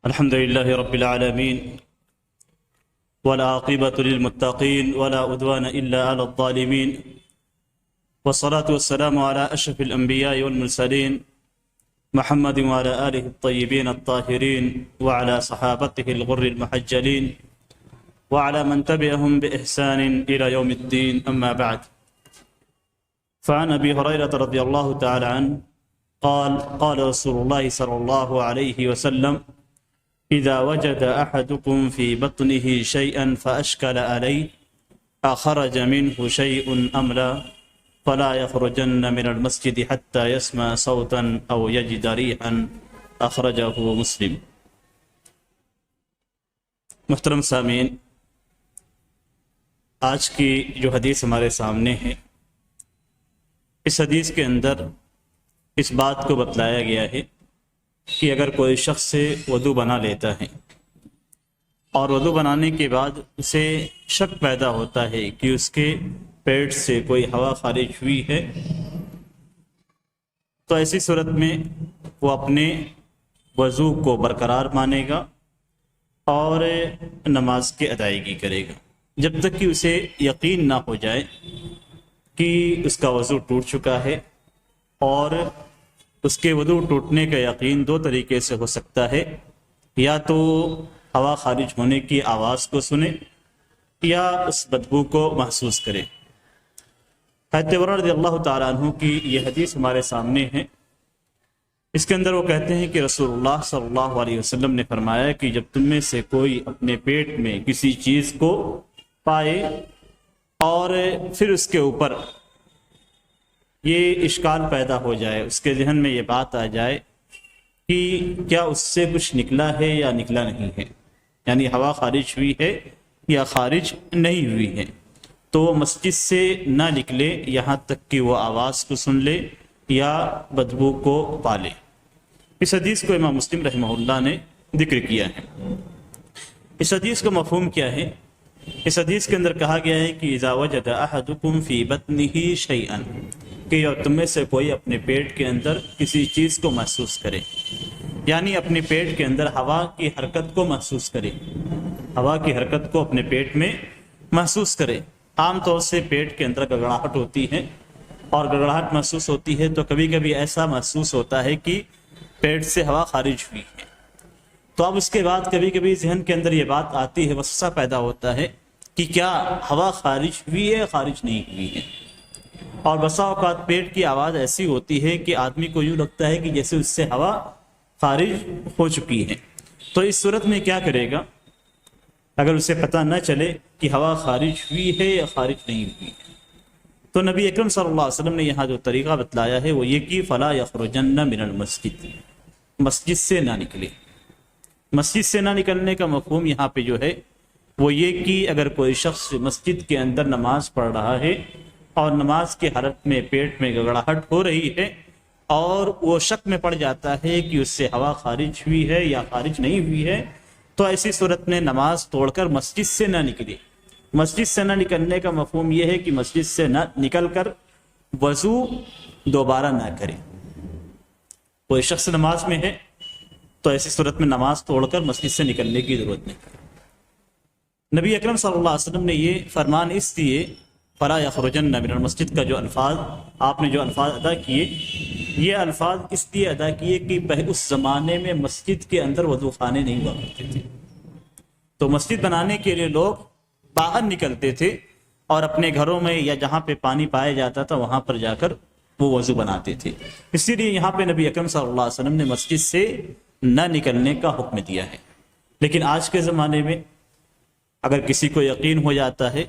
الحمد لله رب العالمين والعاقبة للمتقين ولا عدوان إلا على الظالمين والصلاة والسلام على أشرف الأنبياء والمرسلين محمد وعلى آله الطيبين الطاهرين وعلى صحابته الغر المحجلين وعلى من تبعهم بإحسان إلى يوم الدين. أما بعد، فعن أبي هريرة رضي الله تعالى عنه قال رسول الله صلى الله عليه وسلم: إذا وجد أحدكم في بطنه شيئا فأشكل عليه أخرج منه شيء أم لا فلا يخرجن من المسجد حتى يسمع صوتا أو يجد ريحا. أخرجه مسلم. محترم سامعین، آج کی جو حدیث ہمارے سامنے ہے، اس حدیث کے اندر اس بات کو بتلایا گیا ہے کہ اگر کوئی شخص سے وضو بنا لیتا ہے اور وضو بنانے کے بعد اسے شک پیدا ہوتا ہے کہ اس کے پیٹ سے کوئی ہوا خارج ہوئی ہے، تو ایسی صورت میں وہ اپنے وضو کو برقرار مانے گا اور نماز کی ادائیگی کرے گا جب تک کہ اسے یقین نہ ہو جائے کہ اس کا وضو ٹوٹ چکا ہے. اور اس کے وضو ٹوٹنے کا یقین دو طریقے سے ہو سکتا ہے: یا تو ہوا خارج ہونے کی آواز کو سنے یا اس بدبو کو محسوس کرے. حضرت عمر رضی اللہ تعالیٰ عنہ کی یہ حدیث ہمارے سامنے ہے. اس کے اندر وہ کہتے ہیں کہ رسول اللہ صلی اللہ علیہ وسلم نے فرمایا کہ جب تم میں سے کوئی اپنے پیٹ میں کسی چیز کو پائے اور پھر اس کے اوپر یہ اشکال پیدا ہو جائے، اس کے ذہن میں یہ بات آ جائے کہ کیا اس سے کچھ نکلا ہے یا نکلا نہیں ہے، یعنی ہوا خارج ہوئی ہے یا خارج نہیں ہوئی ہے، تو وہ مسجد سے نہ نکلے یہاں تک کہ وہ آواز کو سن لے یا بدبو کو پالے. اس حدیث کو امام مسلم رحمہ اللہ نے ذکر کیا ہے. اس حدیث کا مفہوم کیا ہے؟ اس حدیث کے اندر کہا گیا ہے کہ اذا وجد احدکم فی بطنہ شیئا، کہ تم میں سے کوئی اپنے پیٹ کے اندر کسی چیز کو محسوس کرے، یعنی اپنے پیٹ کے اندر ہوا کی حرکت کو محسوس کرے، ہوا کی حرکت کو اپنے پیٹ میں محسوس کرے. عام طور سے پیٹ کے اندر گڑگڑاہٹ ہوتی ہے، اور گڑگڑاہٹ محسوس ہوتی ہے تو کبھی کبھی ایسا محسوس ہوتا ہے کہ پیٹ سے ہوا خارج ہوئی ہے. تو اب اس کے بعد کبھی کبھی ذہن کے اندر یہ بات آتی ہے، وسوسہ پیدا ہوتا ہے کہ کیا ہوا خارج ہوئی ہے، خارج نہیں ہوئی ہے. اور بسا اوقات پیٹ کی آواز ایسی ہوتی ہے کہ آدمی کو یوں لگتا ہے کہ جیسے اس سے ہوا خارج ہو چکی ہے. تو اس صورت میں کیا کرے گا؟ اگر اسے پتہ نہ چلے کہ ہوا خارج ہوئی ہے یا خارج نہیں ہوئی ہے، تو نبی اکرم صلی اللہ علیہ وسلم نے یہاں جو طریقہ بتلایا ہے وہ یہ کہ فلا یخرجن من المسجد، مسجد سے نہ نکلے. مسجد سے نہ نکلنے کا مفہوم یہاں پہ جو ہے وہ یہ کہ اگر کوئی شخص مسجد کے اندر نماز پڑھ رہا ہے اور نماز کی حالت میں پیٹ میں گڑگڑاہٹ ہو رہی ہے اور وہ شک میں پڑ جاتا ہے کہ اس سے ہوا خارج ہوئی ہے یا خارج نہیں ہوئی ہے، تو ایسی صورت میں نماز توڑ کر مسجد سے نہ نکلے. مسجد سے نہ نکلنے کا مفہوم یہ ہے کہ مسجد سے نہ نکل کر وضو دوبارہ نہ کرے. کوئی شخص نماز میں ہے تو ایسی صورت میں نماز توڑ کر مسجد سے نکلنے کی ضرورت نہیں. نبی اکرم صلی اللہ علیہ وسلم نے یہ فرمان اس لیے فلا یخرجن من المسجد کا جو الفاظ آپ نے جو الفاظ ادا کیے، یہ الفاظ اس لیے ادا کیے کہ اس زمانے میں مسجد کے اندر وضو خانے نہیں ہوا کرتے تھے. تو مسجد بنانے کے لیے لوگ باہر نکلتے تھے اور اپنے گھروں میں یا جہاں پہ پانی پایا جاتا تھا وہاں پر جا کر وہ وضو بناتے تھے. اسی لیے یہاں پہ نبی اکرم صلی اللہ علیہ وسلم نے مسجد سے نہ نکلنے کا حکم دیا ہے. لیکن آج کے زمانے میں اگر کسی کو یقین ہو جاتا ہے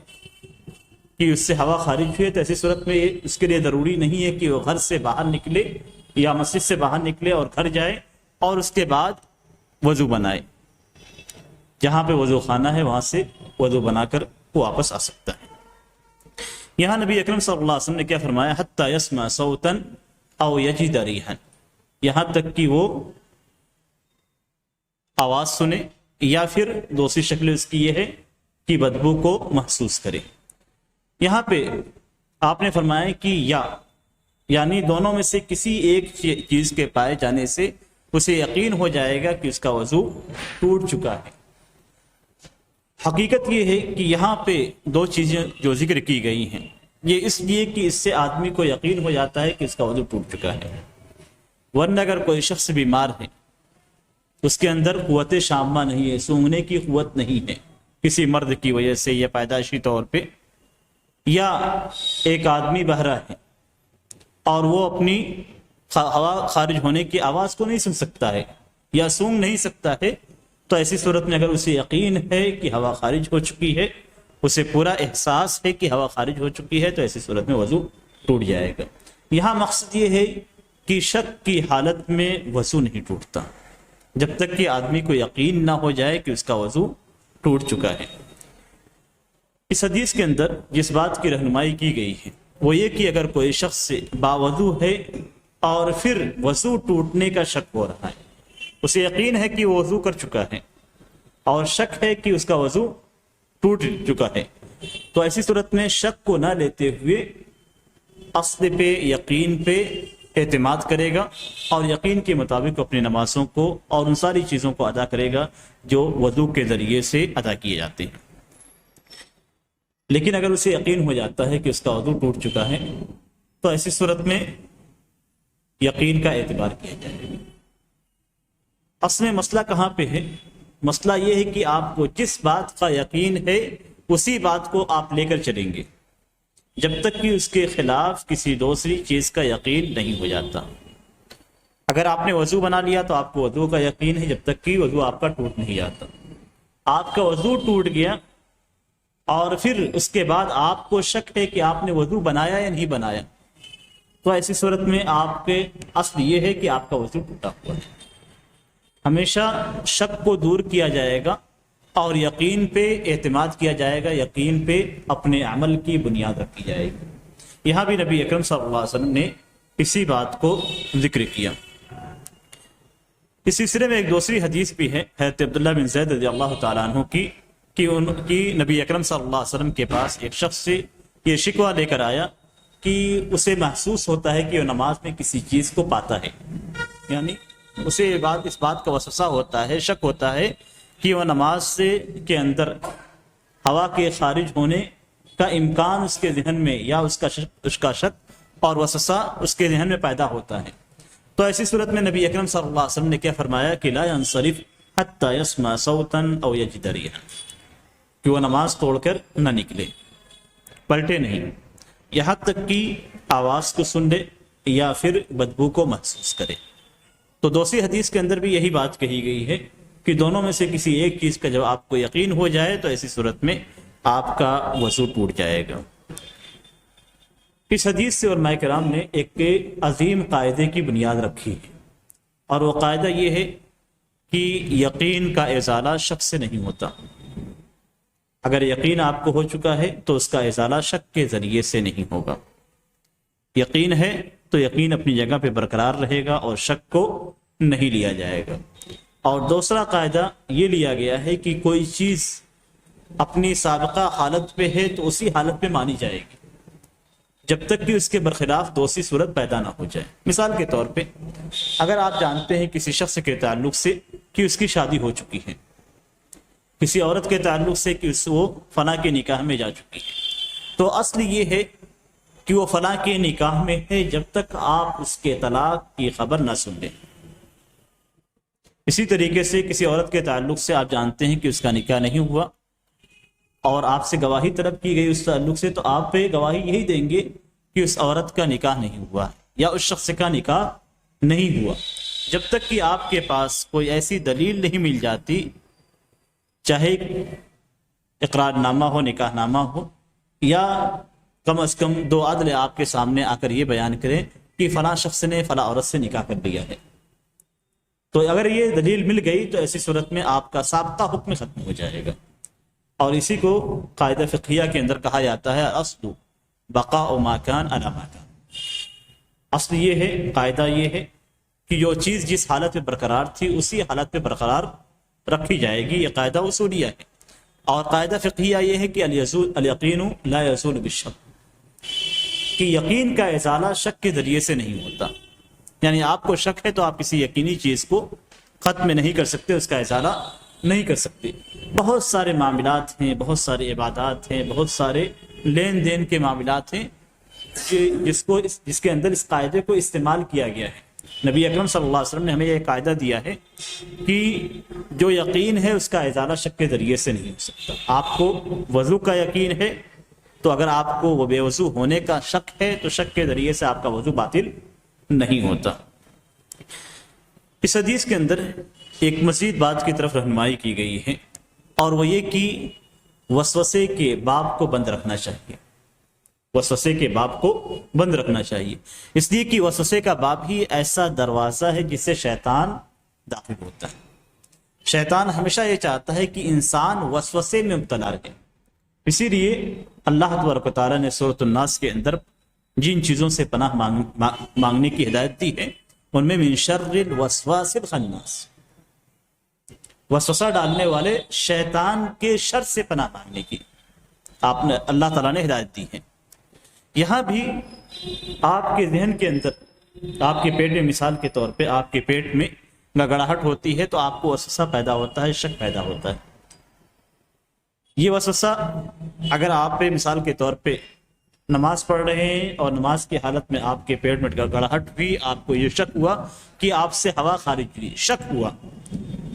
کہ اس سے ہوا خارج ہوئی ہے تو ایسی صورت میں اس کے لیے ضروری نہیں ہے کہ وہ گھر سے باہر نکلے یا مسجد سے باہر نکلے اور گھر جائے اور اس کے بعد وضو بنائے. جہاں پہ وضو خانہ ہے وہاں سے وضو بنا کر وہ واپس آ سکتا ہے. یہاں نبی اکرم صلی اللہ علیہ وسلم نے کیا فرمایا؟ حتی یسمع صوتا او یجد ریحا، یہاں تک کہ وہ آواز سنے یا پھر دوسری شکل اس کی یہ ہے کہ بدبو کو محسوس کرے. یہاں پہ آپ نے فرمایا کہ یعنی دونوں میں سے کسی ایک چیز کے پائے جانے سے اسے یقین ہو جائے گا کہ اس کا وضو ٹوٹ چکا ہے۔ حقیقت یہ ہے کہ یہاں پہ دو چیزیں جو ذکر کی گئی ہیں، یہ اس لیے کہ اس سے آدمی کو یقین ہو جاتا ہے کہ اس کا وضو ٹوٹ چکا ہے، ورنہ اگر کوئی شخص بیمار ہے، اس کے اندر قوت شامہ نہیں ہے، سونگھنے کی قوت نہیں ہے کسی مرض کی وجہ سے یا پیدائشی طور پہ، یا ایک آدمی بہرا ہے اور وہ اپنی ہوا خارج ہونے کی آواز کو نہیں سن سکتا ہے یا سونگ نہیں سکتا ہے، تو ایسی صورت میں اگر اسے یقین ہے کہ ہوا خارج ہو چکی ہے، اسے پورا احساس ہے کہ ہوا خارج ہو چکی ہے، تو ایسی صورت میں وضو ٹوٹ جائے گا۔ یہاں مقصد یہ ہے کہ شک کی حالت میں وضو نہیں ٹوٹتا جب تک کہ آدمی کو یقین نہ ہو جائے کہ اس کا وضو ٹوٹ چکا ہے۔ اس حدیث کے اندر جس بات کی رہنمائی کی گئی ہے وہ یہ کہ اگر کوئی شخص سے باوضو ہے اور پھر وضو ٹوٹنے کا شک ہو رہا ہے، اسے یقین ہے کہ وہ وضو کر چکا ہے اور شک ہے کہ اس کا وضو ٹوٹ چکا ہے، تو ایسی صورت میں شک کو نہ لیتے ہوئے اصل پہ یقین پہ اعتماد کرے گا اور یقین کے مطابق اپنی نمازوں کو اور ان ساری چیزوں کو ادا کرے گا جو وضو کے ذریعے سے ادا کیے جاتے ہیں۔ لیکن اگر اسے یقین ہو جاتا ہے کہ اس کا وضو ٹوٹ چکا ہے تو ایسی صورت میں یقین کا اعتبار کیا جائے گا۔ اصل میں مسئلہ کہاں پہ ہے؟ مسئلہ یہ ہے کہ آپ کو جس بات کا یقین ہے اسی بات کو آپ لے کر چلیں گے جب تک کہ اس کے خلاف کسی دوسری چیز کا یقین نہیں ہو جاتا۔ اگر آپ نے وضو بنا لیا تو آپ کو وضو کا یقین ہے جب تک کہ وضو آپ کا ٹوٹ نہیں جاتا۔ آپ کا وضو ٹوٹ گیا اور پھر اس کے بعد آپ کو شک ہے کہ آپ نے وضو بنایا یا نہیں بنایا، تو ایسی صورت میں آپ کے اصل یہ ہے کہ آپ کا وضو ٹوٹا ہوا ہے۔ ہمیشہ شک کو دور کیا جائے گا اور یقین پہ اعتماد کیا جائے گا، یقین پہ اپنے عمل کی بنیاد رکھی جائے گی۔ یہاں بھی نبی اکرم صلی اللہ علیہ وسلم نے اسی بات کو ذکر کیا۔ اس سلسلے میں ایک دوسری حدیث بھی ہے حضرت عبداللہ بن زید رضی اللہ تعالیٰ عنہ کی کہ ان کی نبی اکرم صلی اللہ علیہ وسلم کے پاس ایک شخص سے یہ شکوہ لے کر آیا کہ اسے محسوس ہوتا ہے کہ وہ نماز میں کسی چیز کو پاتا ہے، یعنی اسے اس بات کا وسوسہ ہوتا ہے، شک ہوتا ہے کہ وہ نماز کے اندر ہوا کے خارج ہونے کا امکان اس کے ذہن میں یا اس کا شک اور وسوسہ اس کے ذہن میں پیدا ہوتا ہے۔ تو ایسی صورت میں نبی اکرم صلی اللہ علیہ وسلم نے کیا فرمایا کہ لا ينصرف حتى يسمع صوتا او يجد ريحا، کہ وہ نماز توڑ کر نہ نکلے، پلٹے نہیں، یہاں تک کہ آواز کو سن لے یا پھر بدبو کو محسوس کرے۔ تو دوسری حدیث کے اندر بھی یہی بات کہی گئی ہے کہ دونوں میں سے کسی ایک چیز کا جب آپ کو یقین ہو جائے تو ایسی صورت میں آپ کا وضو ٹوٹ جائے گا۔ اس حدیث سے علماء کرام نے ایک عظیم قاعدے کی بنیاد رکھی ہے، اور وہ قاعدہ یہ ہے کہ یقین کا ازالہ شک سے نہیں ہوتا۔ اگر یقین آپ کو ہو چکا ہے تو اس کا ازالہ شک کے ذریعے سے نہیں ہوگا۔ یقین ہے تو یقین اپنی جگہ پہ برقرار رہے گا اور شک کو نہیں لیا جائے گا۔ اور دوسرا قاعدہ یہ لیا گیا ہے کہ کوئی چیز اپنی سابقہ حالت پہ ہے تو اسی حالت پہ مانی جائے گی جب تک کہ اس کے برخلاف دوسری صورت پیدا نہ ہو جائے۔ مثال کے طور پہ اگر آپ جانتے ہیں کسی شخص کے تعلق سے کہ اس کی شادی ہو چکی ہے، کسی عورت کے تعلق سے کہ وہ فلاں کے نکاح میں جا چکی ہے، تو اصل یہ ہے کہ وہ فلاں کے نکاح میں ہے جب تک آپ اس کے طلاق کی خبر نہ سن لیں۔ اسی طریقے سے کسی عورت کے تعلق سے آپ جانتے ہیں کہ اس کا نکاح نہیں ہوا اور آپ سے گواہی طلب کی گئی اس تعلق سے، تو آپ پہ گواہی یہی دیں گے کہ اس عورت کا نکاح نہیں ہوا یا اس شخص کا نکاح نہیں ہوا، جب تک کہ آپ کے پاس کوئی ایسی دلیل نہیں مل جاتی، چاہے اقرار نامہ ہو، نکاح نامہ ہو، یا کم از کم دو عدل آپ کے سامنے آ کر یہ بیان کریں کہ فلاں شخص نے فلاں عورت سے نکاح کر لیا ہے۔ تو اگر یہ دلیل مل گئی تو ایسی صورت میں آپ کا سابقہ حکم ختم ہو جائے گا، اور اسی کو قاعدہ فقہیہ کے اندر کہا جاتا ہے اصل بقاء ما کان علی ما کان۔ اصل یہ ہے، قاعدہ یہ ہے کہ جو چیز جس حالت میں برقرار تھی اسی حالت پہ برقرار رکھی جائے گی، یہ قاعدہ اصولیہ ہے۔ اور قاعدہ فقہیہ یہ ہے کہ الیقین لا یزول بالشک، کہ یقین کا ازالہ شک کے ذریعے سے نہیں ہوتا۔ یعنی آپ کو شک ہے تو آپ کسی یقینی چیز کو ختم نہیں کر سکتے، اس کا ازالہ نہیں کر سکتے۔ بہت سارے معاملات ہیں، بہت سارے عبادات ہیں، بہت سارے لین دین کے معاملات ہیں جس کے اندر اس قاعدے کو استعمال کیا گیا ہے۔ نبی اکرم صلی اللہ علیہ وسلم نے ہمیں یہ قاعدہ دیا ہے کہ جو یقین ہے اس کا ازالہ شک کے ذریعے سے نہیں ہو سکتا۔ آپ کو وضو کا یقین ہے تو اگر آپ کو وہ بے وضو ہونے کا شک ہے تو شک کے ذریعے سے آپ کا وضو باطل نہیں ہوتا۔ اس حدیث کے اندر ایک مزید بات کی طرف رہنمائی کی گئی ہے، اور وہ یہ کہ وسوسے کے باب کو بند رکھنا چاہیے۔ وسوسے کے باب کو بند رکھنا چاہیے، اس لیے کہ وسوسے کا باب ہی ایسا دروازہ ہے جس سے شیطان داخل ہوتا ہے۔ شیطان ہمیشہ یہ چاہتا ہے کہ انسان وسوسے میں مبتلا رہے، اسی لیے اللہ تبارک و تعالیٰ نے سورۃ الناس کے اندر جن چیزوں سے پناہ مانگنے کی ہدایت دی ہے ان میں من شر الوسواس الخناس، وسوسہ ڈالنے والے شیطان کے شر سے پناہ مانگنے کی آپ نے اللہ تعالیٰ نے ہدایت دی ہے۔ یہاں بھی آپ کے ذہن کے اندر، آپ کے پیٹ میں مثال کے طور پہ آپ کے پیٹ میں گڑگڑاہٹ ہوتی ہے تو آپ کو وسوسہ پیدا ہوتا ہے، شک پیدا ہوتا ہے۔ یہ وسوسہ اگر آپ پہ مثال کے طور پہ نماز پڑھ رہے ہیں اور نماز کی حالت میں آپ کے پیٹ میں گڑگڑاہٹ ہوئی، آپ کو یہ شک ہوا کہ آپ سے ہوا خارج ہوئی، شک ہوا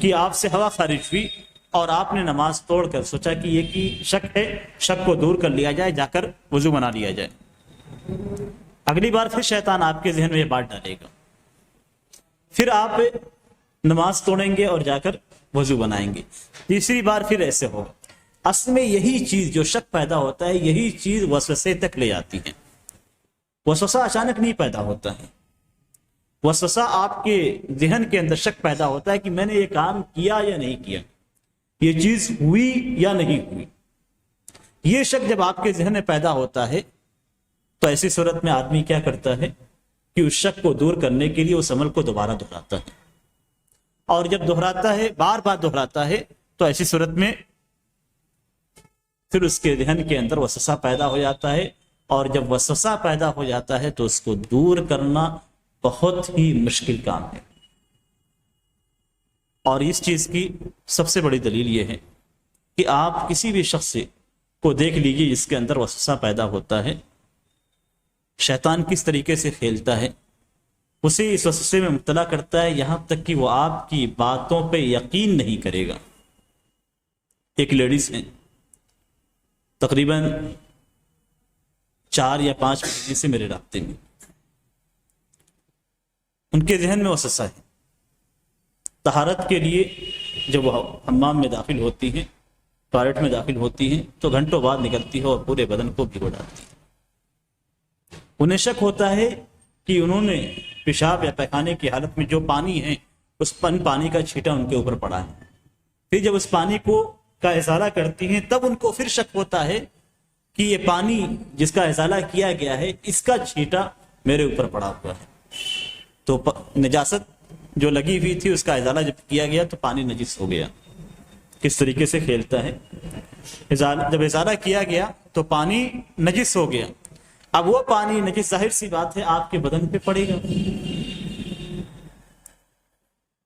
کہ آپ سے ہوا خارج ہوئی، اور آپ نے نماز توڑ کر سوچا کہ یہ کی شک ہے، شک کو دور کر لیا جائے، جا کر وضو بنا لیا جائے۔ اگلی بار پھر شیطان آپ کے ذہن میں یہ بات ڈالے گا، پھر آپ نماز توڑیں گے اور جا کر وضو بنائیں گے، تیسری بار پھر ایسے ہوگا۔ اصل میں یہی چیز جو شک پیدا ہوتا ہے، یہی چیز وسوسے تک لے آتی ہے۔ وسوسہ اچانک نہیں پیدا ہوتا ہے، وسوسہ آپ کے ذہن کے اندر شک پیدا ہوتا ہے کہ میں نے یہ کام کیا یا نہیں کیا، یہ چیز ہوئی یا نہیں ہوئی۔ یہ شک جب آپ کے ذہن میں پیدا ہوتا ہے تو ایسی صورت میں آدمی کیا کرتا ہے کہ اس شک کو دور کرنے کے لیے اس عمل کو دوبارہ دہراتا ہے، اور جب دہراتا ہے، بار بار دہراتا ہے، تو ایسی صورت میں پھر اس کے ذہن کے اندر وسوسہ پیدا ہو جاتا ہے، اور جب وسوسہ پیدا ہو جاتا ہے تو اس کو دور کرنا بہت ہی مشکل کام ہے۔ اور اس چیز کی سب سے بڑی دلیل یہ ہے کہ آپ کسی بھی شخص کو دیکھ لیجیے جس کے اندر وسوسہ پیدا ہوتا ہے، شیطان کس طریقے سے کھیلتا ہے، اسے اس وسوسے میں مبتلا کرتا ہے یہاں تک کہ وہ آپ کی باتوں پہ یقین نہیں کرے گا۔ ایک لیڈیز ہیں، تقریباً 4 یا 5 مہینے سے میرے رابطے میں، ان کے ذہن میں وسوسہ ہے۔ طہارت کے لیے جب وہ حمام میں داخل ہوتی ہیں، ٹوائلٹ میں داخل ہوتی ہیں، تو گھنٹوں بعد نکلتی ہے اور پورے بدن کو بھگو ڈالتی ہے۔ انہیں شک ہوتا ہے کہ انہوں نے پیشاب یا پیخانے کی حالت میں جو پانی ہے اس پانی کا چھینٹا ان کے اوپر پڑا ہے۔ پھر جب اس پانی کا ازالہ کرتی ہیں تب ان کو پھر شک ہوتا ہے کہ یہ پانی جس کا ازالہ کیا گیا ہے اس کا چھینٹا میرے اوپر پڑا ہوا ہے۔ تو نجاست جو لگی ہوئی تھی اس کا ازالہ جب کیا گیا تو پانی نجس ہو گیا۔ کس طریقے سے کھیلتا ہے، جب ازالہ کیا گیا تو پانی نجس ہو گیا، اب وہ پانی نجس ظاہر سی بات ہے آپ کے بدن پہ پڑے گا،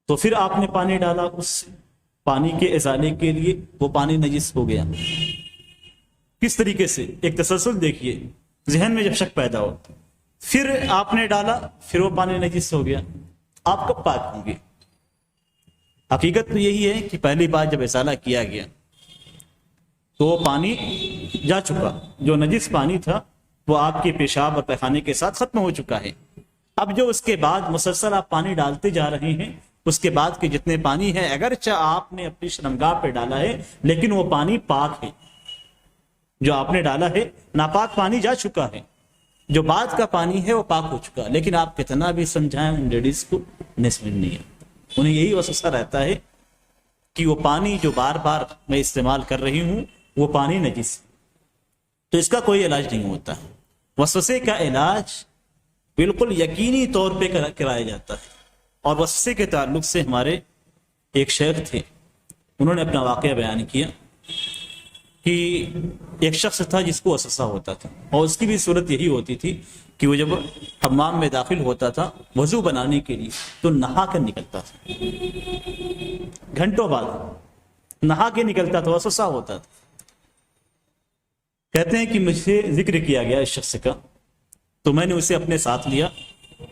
تو پھر آپ نے پانی ڈالا اس پانی کے ازالے کے لیے، وہ پانی نجس ہو گیا۔ کس طریقے سے ایک تسلسل دیکھیے، ذہن میں جب شک پیدا ہو، پھر آپ نے ڈالا، پھر وہ پانی نجس ہو گیا، آپ کب پاک ہوں گے؟ حقیقت تو یہی ہے کہ پہلی بار جب ازالہ کیا گیا تو وہ پانی جا چکا، جو نجس پانی تھا وہ آپ کے پیشاب اور پیخانے کے ساتھ ختم ہو چکا ہے۔ اب جو اس کے بعد مسلسل آپ پانی ڈالتے جا رہے ہیں، اس کے بعد کے جتنے پانی ہے اگرچہ آپ نے اپنی شرمگاہ پہ ڈالا ہے لیکن وہ پانی پاک ہے، جو آپ نے ڈالا ہے ناپاک پانی جا چکا ہے، جو بعد کا پانی ہے وہ پاک ہو چکا، لیکن آپ کتنا بھی سمجھائیں ان لیڈیز کو نہیں سمجھ نہیں ہے۔ انہیں یہی وسوسہ رہتا ہے کہ وہ پانی جو بار بار میں استعمال کر رہی ہوں وہ پانی نجس، تو اس کا کوئی علاج نہیں ہوتا۔ وسوسے کا علاج بالکل یقینی طور پہ کرایا جاتا ہے، اور وسوسے کے تعلق سے ہمارے ایک شیخ تھے، انہوں نے اپنا واقعہ بیان کیا کہ ایک شخص تھا جس کو وسوسہ ہوتا تھا، اور اس کی بھی صورت یہی ہوتی تھی کہ وہ جب حمام میں داخل ہوتا تھا وضو بنانے کے لیے تو نہا کر نکلتا تھا، گھنٹوں بعد نہا کے نکلتا تھا، وسوسہ ہوتا تھا۔ کہتے ہیں کہ مجھ سے ذکر کیا گیا اس شخص کا، تو میں نے اسے اپنے ساتھ لیا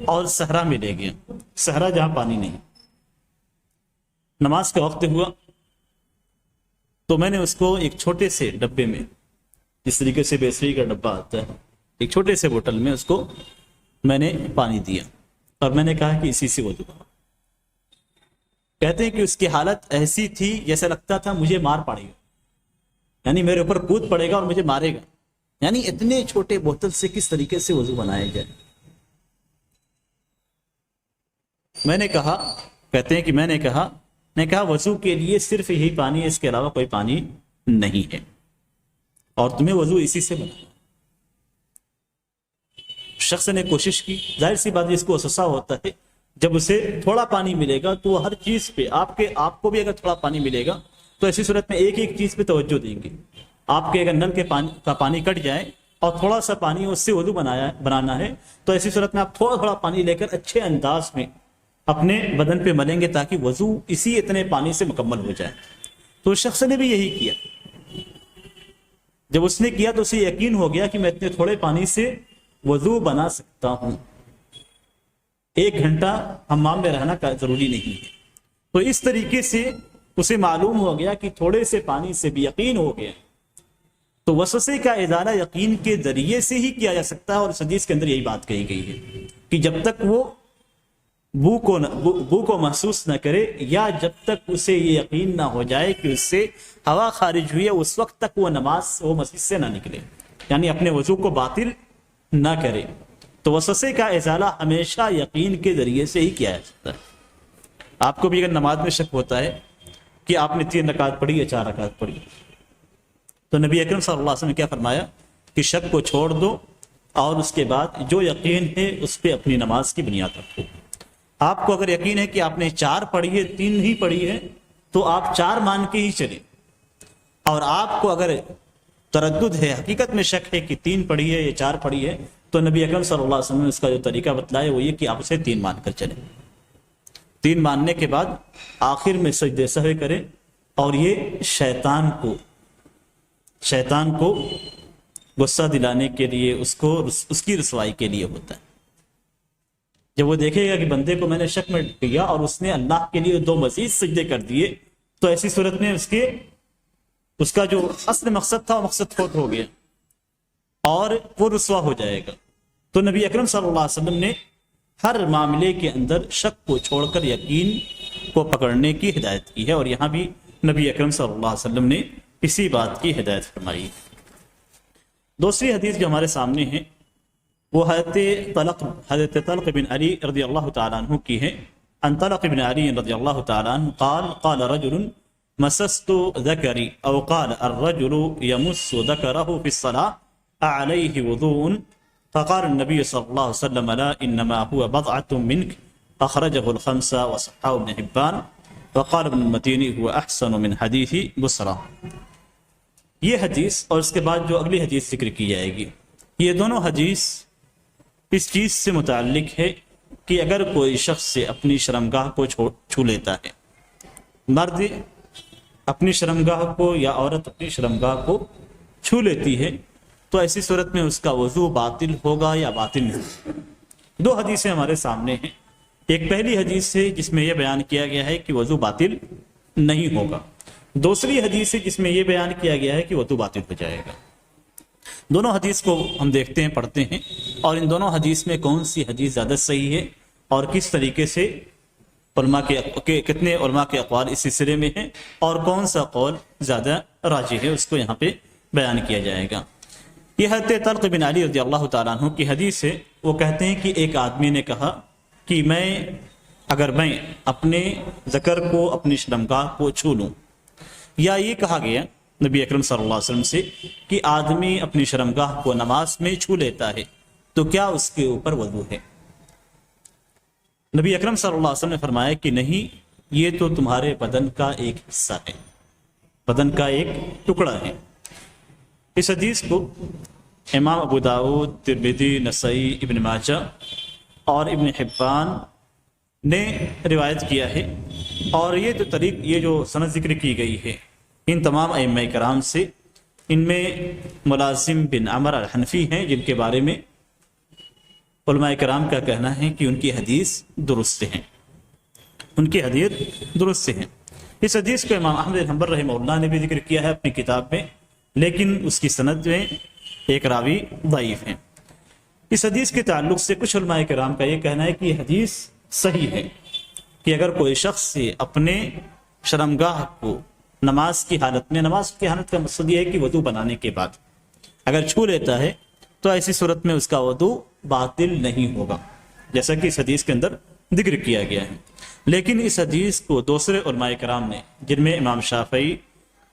اور صحرا میں لے گیا، صحرا جہاں پانی نہیں۔ نماز کا وقت ہوا تو میں نے اس کو ایک چھوٹے سے ڈبے میں، جس طریقے سے بیسری کا ڈبہ آتا ہے، ایک چھوٹے سے بوتل میں اس کو میں نے پانی دیا اور میں نے کہا کہ اسی سے وضو کرو۔ کہتے ہیں کہ اس کی حالت ایسی تھی جیسا لگتا تھا مجھے مار پڑے گا، یعنی میرے اوپر کود پڑے گا اور مجھے مارے گا، یعنی اتنے چھوٹے بوتل سے کس طریقے سے وضو بنایا جائے۔ میں نے کہا، کہتے ہیں کہ میں نے کہا وضو کے لیے صرف یہی پانی ہے، اس کے علاوہ کوئی پانی نہیں ہے، اور تمہیں وضو اسی سے بنانا۔ شخص نے کوشش کی، ظاہر سی بات اس کو وسوسہ ہوتا ہے، جب اسے تھوڑا پانی ملے گا تو ہر چیز پہ آپ کو بھی اگر تھوڑا پانی ملے گا تو ایسی صورت میں ایک ایک چیز پہ توجہ دیں گے۔ آپ کے اگر نل کے پانی کٹ جائے اور تھوڑا سا پانی اس سے وضو بنانا ہے تو ایسی صورت میں آپ تھوڑا تھوڑا پانی لے کر اچھے انداز میں اپنے بدن پہ ملیں گے تاکہ وضو اسی اتنے پانی سے مکمل ہو جائے۔ تو شخص نے بھی یہی کیا، جب اس نے کیا تو اسے یقین ہو گیا کہ میں اتنے تھوڑے پانی سے وضو بنا سکتا ہوں، 1 گھنٹہ حمام میں رہنا ضروری نہیں ہے۔ تو اس طریقے سے اسے معلوم ہو گیا کہ تھوڑے سے پانی سے بھی یقین ہو گیا۔ تو وسوسے کا ازالہ یقین کے ذریعے سے ہی کیا جا سکتا ہے، اور اس حدیث کے اندر یہی بات کہی گئی ہے کہ جب تک وہ بو کو محسوس نہ کرے، یا جب تک اسے یہ یقین نہ ہو جائے کہ اس سے ہوا خارج ہوئی ہے، اس وقت تک وہ مسجد سے نہ نکلے، یعنی اپنے وضو کو باطل نہ کرے۔ تو وسوسے کا ازالہ ہمیشہ یقین کے ذریعے سے ہی کیا جا سکتا ہے۔ آپ کو بھی اگر نماز میں شک ہوتا ہے کہ آپ نے 3 رکعت پڑھی یا 4 رکعت پڑھی، تو نبی اکرم صلی اللہ علیہ وسلم نے کیا فرمایا کہ شک کو چھوڑ دو اور اس کے بعد جو یقین ہے اس پہ اپنی نماز کی بنیاد رکھو۔ آپ کو اگر یقین ہے کہ آپ نے 4 پڑھی ہے، 3 نہیں پڑھی ہے، تو آپ 4 مان کے ہی چلیں، اور آپ کو اگر تردد ہے، حقیقت میں شک ہے کہ 3 پڑھی ہے یا 4 پڑھی ہے، تو نبی اکرم صلی اللہ علیہ وسلم نے اس کا جو طریقہ بتلایا وہ یہ کہ آپ اسے 3 مان کر چلیں۔ 3 ماننے کے بعد آخر میں سجدہ سہو کریں، اور یہ شیطان کو غصہ دلانے کے لیے، اس کی رسوائی کے لیے ہوتا ہے۔ جب وہ دیکھے گا کہ بندے کو میں نے شک میں کیا اور اس نے اللہ کے لیے 2 مزید سجدے کر دیے، تو ایسی صورت میں اس کا جو اصل مقصد تھا وہ مقصد فوت ہو گیا اور وہ رسوا ہو جائے گا۔ تو نبی اکرم صلی اللہ علیہ وسلم نے ہر معاملے کے اندر شک کو چھوڑ کر یقین کو پکڑنے کی ہدایت کی ہے، اور یہاں بھی نبی اکرم صلی اللہ علیہ وسلم نے اسی بات کی ہدایت فرمائی۔ دوسری حدیث جو ہمارے سامنے ہے وہ حضرت طلق بن علی رضی اللہ تعالیٰ عنہ کی ہے۔ ان طلق بن علی رضی اللہ تعالیٰ عنہ قال رجل مسست ذکری، او قال الرجل يمس ذکرہ فی الصلاة اعلیہ وضوء، فقال النبی صلی اللہ علیہ وسلم لا انما هو بضعة منك، اخرجہ الخمسہ وصححہ ابن حبان، وقال ابن المتینی هو احسن من حدیث بصرہ۔ یہ حدیث اور اس کے بعد جو اگلی حدیث ذکر کی جائے گی، یہ دونوں حدیث اس چیز سے متعلق ہے کہ اگر کوئی شخص سے اپنی شرمگاہ کو چھو لیتا ہے، مرد اپنی شرمگاہ کو یا عورت اپنی شرمگاہ کو چھو لیتی ہے، تو ایسی صورت میں اس کا وضو باطل ہوگا یا باطل نہیں۔ 2 حدیثیں ہمارے سامنے ہیں، ایک پہلی حدیث ہے جس میں یہ بیان کیا گیا ہے کہ وضو باطل نہیں ہوگا، دوسری حدیث ہے جس میں یہ بیان کیا گیا ہے کہ وضو باطل ہو جائے گا۔ دونوں حدیث کو ہم دیکھتے ہیں، پڑھتے ہیں، اور ان دونوں حدیث میں کون سی حدیث زیادہ صحیح ہے اور کس طریقے سے کتنے علماء کے اقوال اس سلسلے میں ہیں اور کون سا قول زیادہ راجح ہے، اس کو یہاں پہ بیان کیا جائے گا۔ یہ حضرت طلق بن علی رضی اللہ تعالیٰ عنہ کی حدیث ہے۔ وہ کہتے ہیں کہ ایک آدمی نے کہا کہ اگر میں اپنے ذکر کو، اپنی شرمگاہ کو چھو لوں، یا یہ کہا گیا نبی اکرم صلی اللہ علیہ وسلم سے کہ آدمی اپنی شرمگاہ کو نماز میں چھو لیتا ہے تو کیا اس کے اوپر وضو ہے؟ نبی اکرم صلی اللہ علیہ وسلم نے فرمایا کہ نہیں، یہ تو تمہارے بدن کا ایک حصہ ہے، بدن کا ایک ٹکڑا ہے، اس حدیث کو امام ابو داؤد، ترمذی، نسائی، ابن ماجہ اور ابن حبان نے روایت کیا ہے، اور یہ جو سند ذکر کی گئی ہے ان تمام ائمہ کرام سے، ان میں ملازم بن عمر الحنفی ہیں جن کے بارے میں علماء کرام کا کہنا ہے کہ ان کی حدیث درست ہیں، ان کی حدیث درست ہیں۔ اس حدیث کو امام احمد بن حنبل رحمہ اللہ نے بھی ذکر کیا ہے اپنی کتاب میں، لیکن اس کی سند میں ایک راوی ضعیف ہیں۔ اس حدیث کے تعلق سے کچھ علماء کرام کا یہ کہنا ہے کہ یہ حدیث صحیح ہے کہ اگر کوئی شخص سے اپنے شرمگاہ کو نماز کی حالت کا مقصد یہ ہے کہ وضو بنانے کے بعد اگر چھو لیتا ہے تو ایسی صورت میں اس کا وضو باطل نہیں ہوگا، جیسا کہ اس حدیث کے اندر ذکر کیا گیا ہے۔ لیکن اس حدیث کو دوسرے علماء کرام نے، جن میں امام شافعی،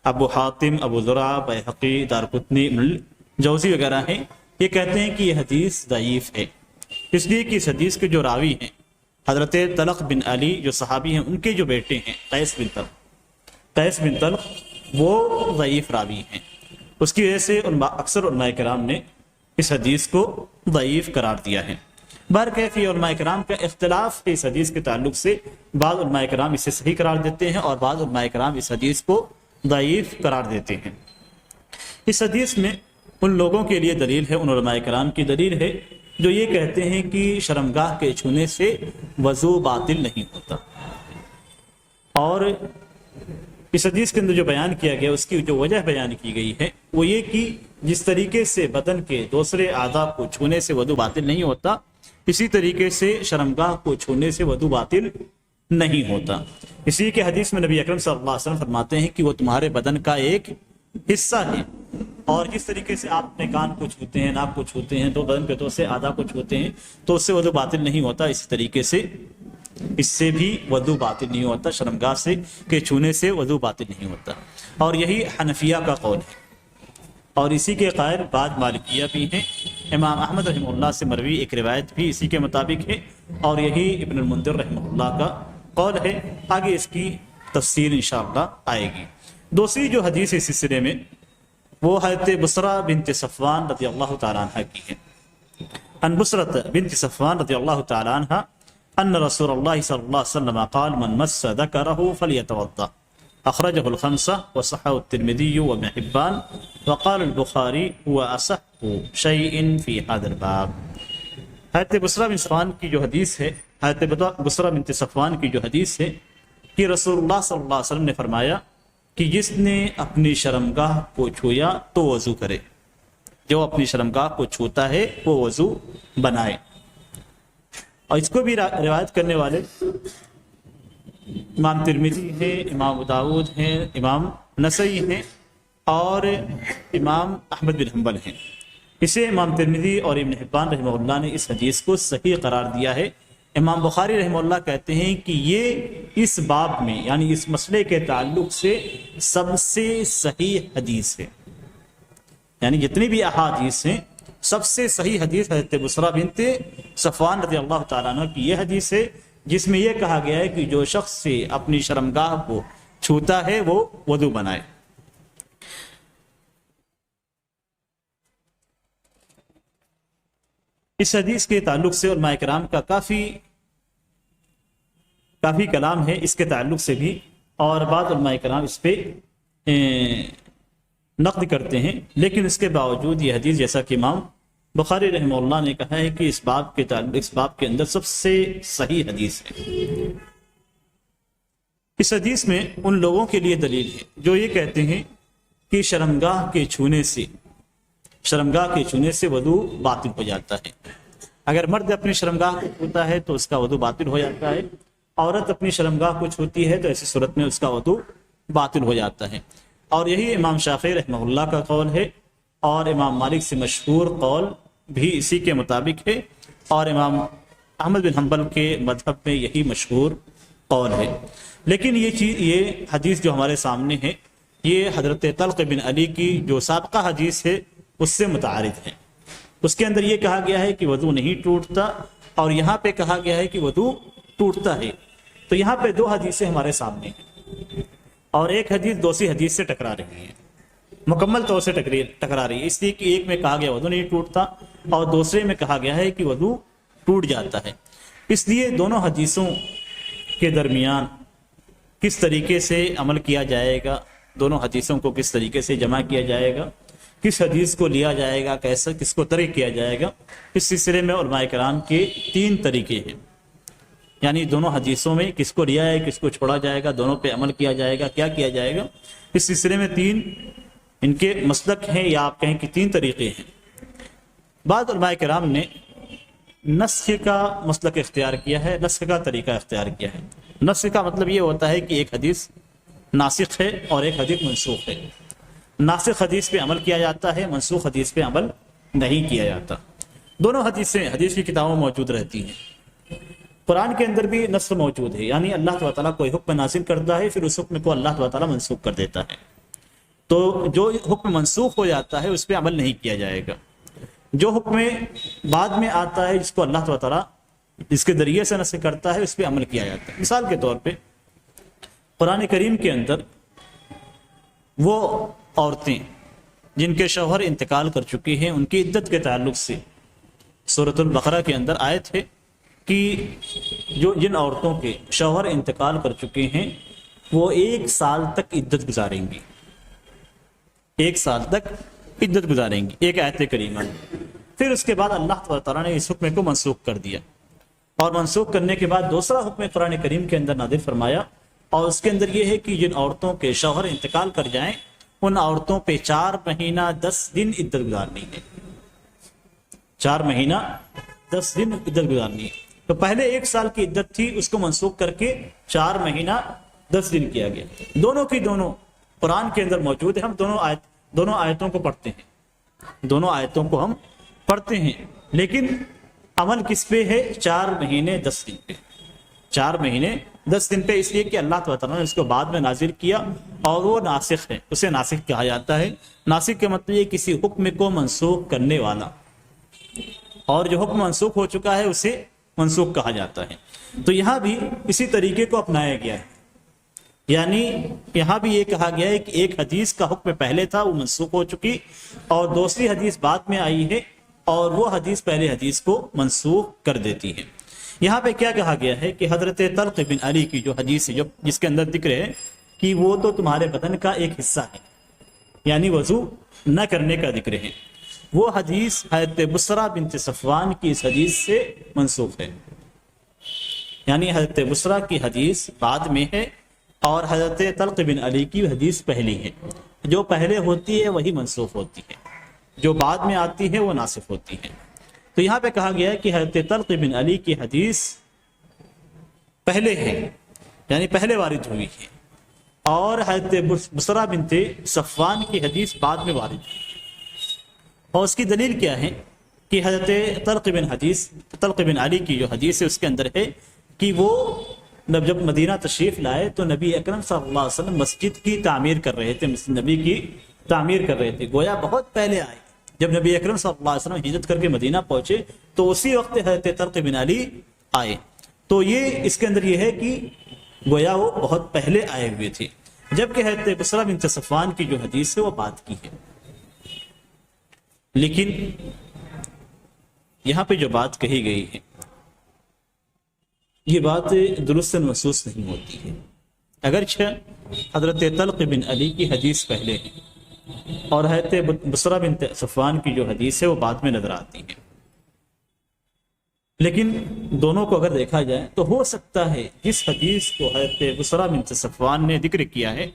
ابو حاتم، ابو زرع، بیہقی، دارقطنی، ابن الجوزی وغیرہ ہیں، یہ کہتے ہیں کہ یہ حدیث ضعیف ہے، اس لیے کہ اس حدیث کے جو راوی ہیں حضرت طلق بن علی جو صحابی ہیں، ان کے جو بیٹے ہیں قیس بن طلق وہ ضعیف راوی ہیں۔ اس کی وجہ سے اکثر علماء کرام نے اس حدیث کو ضعیف قرار دیا ہے۔ بہرکیف یہ علماء کرام کا اختلاف ہے اس حدیث کے تعلق سے، بعض علماء کرام اسے صحیح قرار دیتے ہیں اور بعض علماء کرام اس حدیث کو ضعیف قرار دیتے ہیں۔ اس حدیث میں ان لوگوں کے لیے دلیل ہے، ان علماء کرام کی دلیل ہے جو یہ کہتے ہیں کہ شرمگاہ کے چھونے سے وضو باطل نہیں ہوتا، اور اس حدیث کے اندر جو بیان کیا گیا اس کی جو وجہ بیان کی گئی ہے وہ یہ کہ جس طریقے سے بدن کے دوسرے اعضاء کو چھونے سے وضو باطل نہیں ہوتا، اسی طریقے سے شرمگاہ کو چھونے سے وضو باطل نہیں ہوتا۔ اسی کے حدیث میں نبی اکرم صلی اللہ علیہ وسلم فرماتے ہیں کہ وہ تمہارے بدن کا ایک حصہ ہے، اور جس طریقے سے آپ اپنے کان کو چھوتے ہیں، ناک کو چھوتے ہیں، تو بدن کے دوسرے اعضاء کو چھوتے ہیں تو اس سے وضو باطل نہیں ہوتا، اسی طریقے سے اس سے بھی وضو باطل نہیں ہوتا، شرمگاہ سے کے چھونے سے وضو باطل نہیں ہوتا، اور یہی حنفیہ کا قول ہے، اور اسی کے قائل بعد مالکیہ بھی ہیں۔ امام احمد رحمہ اللہ سے مروی ایک روایت بھی اسی کے مطابق ہے، اور یہی ابن المنذر رحمہ اللہ کا قول ہے۔ آگے اس کی تفصیل انشاءاللہ آئے گی۔ دوسری جو حدیث اس سلسلے میں وہ حضرت بصرہ بنت صفوان رضی اللہ تعالیٰ عنہ کی ہے۔ ان بصرۃ بنت صفوان رضی اللہ تعالیٰ عنہ ان رسول اللہ صلی اللہ علیہ وسلم قال من مس ذکرہ فلیتوضأ، اخرجہ الخمسہ وصححہ الترمذی وابن حبان وقال البخاری هو اصح شیء فی هذا الباب۔ حضرت بصرہ بن صفوان کی جو حدیث ہے، حضرت بصرہ بنت صفوان کی جو حدیث ہے کہ رسول اللہ صلی اللہ علیہ وسلم نے فرمایا کہ جس نے اپنی شرمگاہ کو چھویا تو وضو کرے، جو اپنی شرمگاہ کو چھوتا ہے وہ وضو بنائے۔ اور اس کو بھی روایت کرنے والے امام ترمذی ہیں، امام ابو داؤد ہیں، امام نسائی ہیں اور امام احمد بن حنبل ہیں۔ اسے امام ترمذی اور ابن حبان رحمہ اللہ نے اس حدیث کو صحیح قرار دیا ہے۔ امام بخاری رحمہ اللہ کہتے ہیں کہ یہ اس باب میں یعنی اس مسئلے کے تعلق سے سب سے صحیح حدیث ہے، یعنی جتنی بھی احادیث ہیں سب سے صحیح حدیث حضرت بصرہ بنت صفوان رضی اللہ تعالیٰ عنہ کی یہ حدیث ہے، جس میں یہ کہا گیا ہے کہ جو شخص سے اپنی شرمگاہ کو چھوتا ہے وہ وضو بنائے۔ اس حدیث کے تعلق سے علماء کرام کا کافی کلام ہے اس کے تعلق سے بھی، اور بعض علماء کرام اس پہ نقد کرتے ہیں، لیکن اس کے باوجود یہ حدیث جیسا کہ امام بخاری رحمہ اللہ نے کہا ہے کہ اس باب کے اندر سب سے صحیح حدیث ہے۔ اس حدیث میں ان لوگوں کے لیے دلیل ہے جو یہ کہتے ہیں کہ شرمگاہ کے چھونے سے وضو باطل ہو جاتا ہے۔ اگر مرد اپنی شرمگاہ کو چھوتا ہے تو اس کا وضو باطل ہو جاتا ہے، عورت اپنی شرمگاہ کو چھوتی ہے تو ایسی صورت میں اس کا وضو باطل ہو جاتا ہے، اور یہی امام شافعی رحمہ اللہ کا قول ہے، اور امام مالک سے مشہور قول بھی اسی کے مطابق ہے، اور امام احمد بن حنبل کے مذہب میں یہی مشہور قول ہے۔ لیکن یہ حدیث جو ہمارے سامنے ہے یہ حضرت طلق بن علی کی جو سابقہ حدیث ہے اس سے متعارض ہے۔ اس کے اندر یہ کہا گیا ہے کہ وضو نہیں ٹوٹتا، اور یہاں پہ کہا گیا ہے کہ وضو ٹوٹتا ہے، تو یہاں پہ دو حدیثیں ہمارے سامنے ہیں، اور ایک حدیث دوسری حدیث سے ٹکرا رہی ہے۔ مکمل طور سے ٹکرا رہی ہے، اس لیے کہ ایک میں کہا گیا وضو نہیں ٹوٹتا اور دوسرے میں کہا گیا ہے کہ وضو ٹوٹ جاتا ہے۔ اس لیے دونوں حدیثوں کے درمیان کس طریقے سے عمل کیا جائے گا، دونوں حدیثوں کو کس طریقے سے جمع کیا جائے گا، کس حدیث کو لیا جائے گا، کیسا کس کو ترک کیا جائے گا، اس سلسلے میں علماء کرام کے 3 طریقے ہیں۔ یعنی دونوں حدیثوں میں کس کو لیا ہے، کس کو چھوڑا جائے گا، دونوں پہ عمل کیا جائے گا، کیا کیا جائے گا، اس سلسلے میں 3 ان کے مسلک ہیں، یا آپ کہیں کہ 3 طریقے ہیں۔ بعض علماء کرام نے نسخ کا مسلک اختیار کیا ہے، نسخ کا طریقہ اختیار کیا ہے۔ نسخ کا مطلب یہ ہوتا ہے کہ ایک حدیث ناسخ ہے اور ایک حدیث منسوخ ہے۔ ناسخ حدیث پہ عمل کیا جاتا ہے، منسوخ حدیث پہ عمل نہیں کیا جاتا۔ دونوں حدیثیں حدیث کی کتابوں میں موجود رہتی ہیں۔ قرآن کے اندر بھی نسخ موجود ہے، یعنی اللہ تعالیٰ کوئی حکم نازل کرتا ہے، پھر اس حکم کو اللہ تعالیٰ منسوخ کر دیتا ہے۔ تو جو حکم منسوخ ہو جاتا ہے اس پہ عمل نہیں کیا جائے گا۔ جو حکم بعد میں آتا ہے، جس کو اللہ تعالیٰ جس کے ذریعے سے نسخ کرتا ہے، اس پہ عمل کیا جاتا ہے۔ مثال کے طور پہ قرآن کریم کے اندر وہ عورتیں جن کے شوہر انتقال کر چکے ہیں، ان کی عدت کے تعلق سے سورۃ البقرہ کے اندر آیت ہے کہ جن عورتوں کے شوہر انتقال کر چکے ہیں وہ 1 سال تک عدت گزاریں گی، 1 سال تک عدت گزاریں گی، ایک آیت کریمہ۔ پھر اس کے بعد اللہ تعالیٰ نے اس حکم کو منسوخ کر دیا، اور منسوخ کرنے کے بعد دوسرا حکم قرآن کریم کے اندر نازل فرمایا، اور اس کے اندر یہ ہے کہ جن عورتوں کے شوہر انتقال کر جائیں ان عورتوں پہ 4 مہینہ 10 دن عدت گزارنی ہے، 4 مہینہ 10 دن عدت گزارنی ہے۔ تو پہلے 1 سال کی عدت تھی، اس کو منسوخ کر کے 4 مہینہ 10 دن کیا گیا۔ دونوں کی دونوں قرآن کے اندر موجود ہے۔ ہم دونوں آیتوں کو پڑھتے ہیں، دونوں آیتوں کو ہم پڑھتے ہیں، لیکن عمل کس پہ ہے؟ 4 مہینے 10 دن پہ، 4 مہینے 10 دن پہ، اس لیے کہ اللہ تعالیٰ نے اس کو بعد میں نازل کیا اور وہ ناسخ ہے، اسے ناسخ کہا جاتا ہے۔ ناسخ کے مطلب یہ کسی حکم کو منسوخ کرنے والا، اور جو حکم منسوخ ہو چکا ہے اسے منسوخ کہا جاتا ہے۔ تو یہاں بھی اسی طریقے کو اپنایا گیا ہے، یعنی یہاں بھی یہ کہا گیا ہے کہ ایک حدیث کا حکم پہلے تھا، وہ منسوخ ہو چکی، اور دوسری حدیث بعد میں آئی ہے اور وہ حدیث پہلے حدیث کو منسوخ کر دیتی ہے۔ یہاں پہ کیا کہا گیا ہے کہ حضرت طلق بن علی کی جو حدیث ہے، جس کے اندر ذکر ہے کہ وہ تو تمہارے بدن کا ایک حصہ ہے، یعنی وضو نہ کرنے کا ذکر ہے، وہ حدیث حضرت بصرہ بنت صفوان کی اس حدیث سے منسوخ ہے۔ یعنی حضرت بصرہ کی حدیث بعد میں ہے اور حضرت طلق بن علی کی حدیث پہلی ہے۔ جو پہلے ہوتی ہے وہی منسوخ ہوتی ہے، جو بعد میں آتی ہے وہ ناسخ ہوتی ہے۔ تو یہاں پہ کہا گیا ہے کہ حضرت طلق بن علی کی حدیث پہلے ہے، یعنی پہلے وارد ہوئی ہے، اور حضرت بصرہ بنت صفوان کی حدیث بعد میں وارد ہوئی۔ اور اس کی دلیل کیا ہے کہ حضرت طلق بن علی کی جو حدیث ہے اس کے اندر ہے کہ وہ جب مدینہ تشریف لائے تو نبی اکرم صلی اللہ علیہ وسلم مسجد کی تعمیر کر رہے تھے، مسجد نبی کی تعمیر کر رہے تھے، گویا بہت پہلے آئے۔ جب نبی اکرم صلی اللہ علیہ وسلم ہجرت کر کے مدینہ پہنچے تو اسی وقت حضرت طلق بن علی آئے۔ تو یہ اس کے اندر یہ ہے کہ گویا وہ بہت پہلے آئے ہوئے تھے، جبکہ حضرت بصرہ بنت صفوان کی جو حدیث ہے وہ بعد کی ہے۔ لیکن یہاں پہ جو بات کہی گئی ہے یہ بات درست محسوس نہیں ہوتی ہے، اگرچہ حضرت طلق بن علی کی حدیث پہلے ہے اور حضرت بصرہ بنت صفوان کی جو حدیث ہے وہ بعد میں نظر آتی ہے، لیکن دونوں کو اگر دیکھا جائے تو ہو سکتا ہے جس حدیث کو حضرت بصرہ بنت صفوان نے ذکر کیا ہے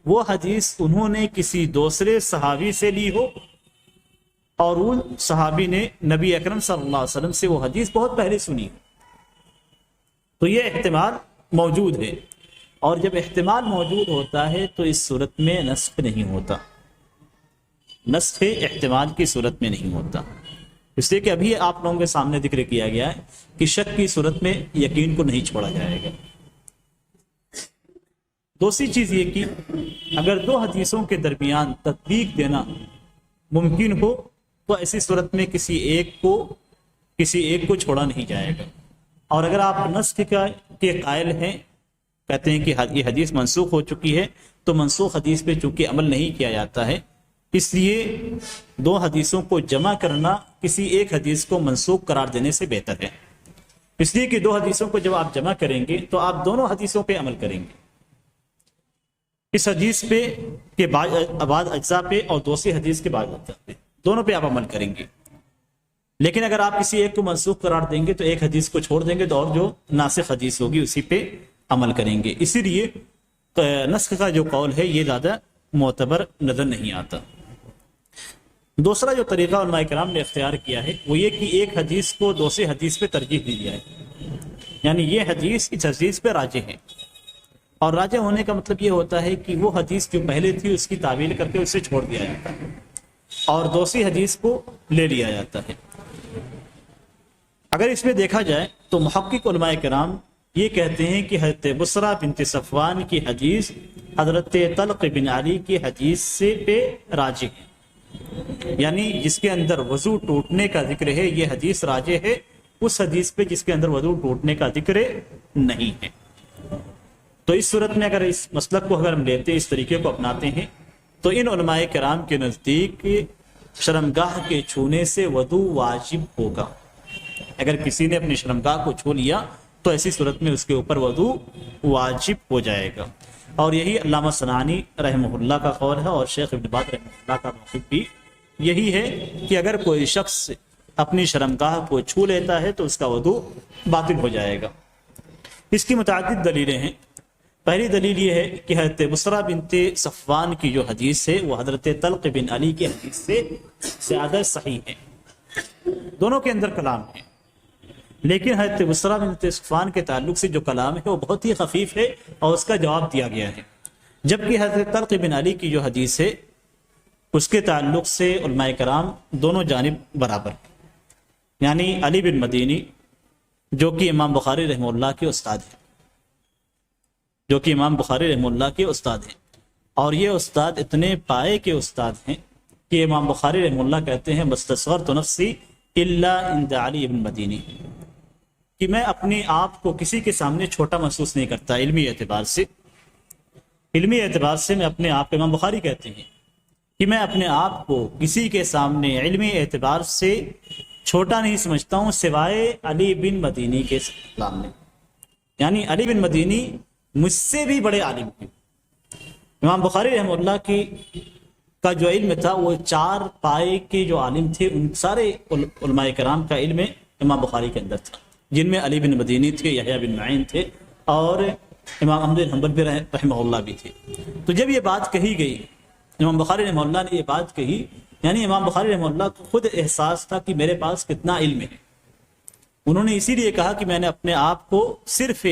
وہ حدیث انہوں نے کسی دوسرے صحابی سے لی ہو، اور ان صحابی نے نبی اکرم صلی اللہ علیہ وسلم سے وہ حدیث بہت پہلے سنی ہو۔ تو یہ احتمال موجود ہے، اور جب احتمال موجود ہوتا ہے تو اس صورت میں نسخ نہیں ہوتا، نسخ احتمال کی صورت میں نہیں ہوتا، اس لیے کہ ابھی آپ لوگوں کے سامنے ذکر کیا گیا ہے کہ شک کی صورت میں یقین کو نہیں چھوڑا جائے گا۔ دوسری چیز یہ کہ اگر 2 حدیثوں کے درمیان تطبیق دینا ممکن ہو تو ایسی صورت میں کسی ایک کو چھوڑا نہیں جائے گا، اور اگر آپ نسخ کے قائل ہیں کہتے ہیں کہ یہ حدیث منسوخ ہو چکی ہے، تو منسوخ حدیث پہ چونکہ عمل نہیں کیا جاتا ہے، اس لیے دو حدیثوں کو جمع کرنا کسی ایک حدیث کو منسوخ قرار دینے سے بہتر ہے، اس لیے کہ دو حدیثوں کو جب آپ جمع کریں گے تو آپ دونوں حدیثوں پہ عمل کریں گے، اس حدیث پہ کے بعد اجزاء پہ اور دوسری حدیث کے بعد اجزاء پہ، دونوں پہ آپ عمل کریں گے۔ لیکن اگر آپ کسی ایک کو منسوخ قرار دیں گے تو ایک حدیث کو چھوڑ دیں گے، تو اور جو ناسخ حدیث ہوگی اسی پہ عمل کریں گے، اسی لیے نسخ کا جو قول ہے یہ زیادہ معتبر نظر نہیں آتا۔ دوسرا جو طریقہ علماء کرام نے اختیار کیا ہے وہ یہ کہ ایک حدیث کو دوسری حدیث پہ ترجیح دی جائے، یعنی یہ حدیث اس حدیث پہ راجح ہے، اور راجح ہونے کا مطلب یہ ہوتا ہے کہ وہ حدیث جو پہلے تھی اس کی تعویل کر کے اسے چھوڑ دیا جاتا ہے اور دوسری حدیث کو لے لیا جاتا ہے۔ اگر اس میں دیکھا جائے تو محقق علماء کرام یہ کہتے ہیں کہ حضرت بصرہ بنت صفوان کی حدیث حضرت طلق بن علی کی حدیث سے پہ راجح ہے، یعنی جس کے اندر وضو ٹوٹنے کا ذکر ہے یہ حدیث راجح ہے اس حدیث پہ جس کے اندر وضو ٹوٹنے کا ذکر نہیں ہے۔ تو اس صورت میں اگر اس مسلک کو اگر ہم لیتے اس طریقے کو اپناتے ہیں تو ان علماء کرام کے نزدیک شرمگاہ کے چھونے سے وضو واجب ہوگا، اگر کسی نے اپنی شرمگاہ کو چھو لیا تو ایسی صورت میں اس کے اوپر وضو واجب ہو جائے گا، اور یہی علامہ صنعانی رحمہ اللہ کا قول ہے اور شیخ ابن باز رحمہ اللہ کا موقف بھی یہی ہے کہ اگر کوئی شخص اپنی شرمگاہ کو چھو لیتا ہے تو اس کا وضو باطل ہو جائے گا۔ اس کی متعدد دلیلیں ہیں۔ پہلی دلیل یہ ہے کہ حضرت بصرہ بنت صفوان کی جو حدیث ہے وہ حضرت طلق بن علی کی حدیث سے زیادہ صحیح ہے، دونوں کے اندر کلام ہے، لیکن حضرت بصرہ بنت صفوان کے تعلق سے جو کلام ہے وہ بہت ہی خفیف ہے اور اس کا جواب دیا گیا ہے، جبکہ حضرت طلق بن علی کی جو حدیث ہے اس کے تعلق سے علماء کرام دونوں جانب برابر، یعنی علی بن مدینی جو کہ امام بخاری رحمہ اللہ کے استاد ہیں، اور یہ استاد اتنے پائے کے استاد ہیں کہ امام بخاری رحمہ اللہ کہتے ہیں مستصغرت نفسی الا عند علی بن مدینی، کہ میں اپنے آپ کو کسی کے سامنے چھوٹا محسوس نہیں کرتا، علمی اعتبار سے میں اپنے آپ، امام بخاری کہتے ہیں کہ میں اپنے آپ کو کسی کے سامنے علمی اعتبار سے چھوٹا نہیں سمجھتا ہوں سوائے علی بن مدینی کے سامنے، یعنی علی بن مدینی مجھ سے بھی بڑے عالم ہیں۔ امام بخاری رحمہ اللہ کا جو علم تھا وہ 4 پائے کے جو عالم تھے ان سارے علماء کرام کا علم امام بخاری کے اندر تھا، جن میں علی بن مدینی تھے، یحییٰ بن معین تھے، اور امام احمد بن حنبل بھی رحمہ اللہ بھی تھے۔ تو جب یہ بات کہی گئی، امام بخاری رحمہ اللہ نے یہ بات کہی، یعنی امام بخاری رحمہ اللہ کو خود احساس تھا کہ میرے پاس کتنا علم ہے، انہوں نے اسی لیے کہا کہ میں نے اپنے آپ کو صرف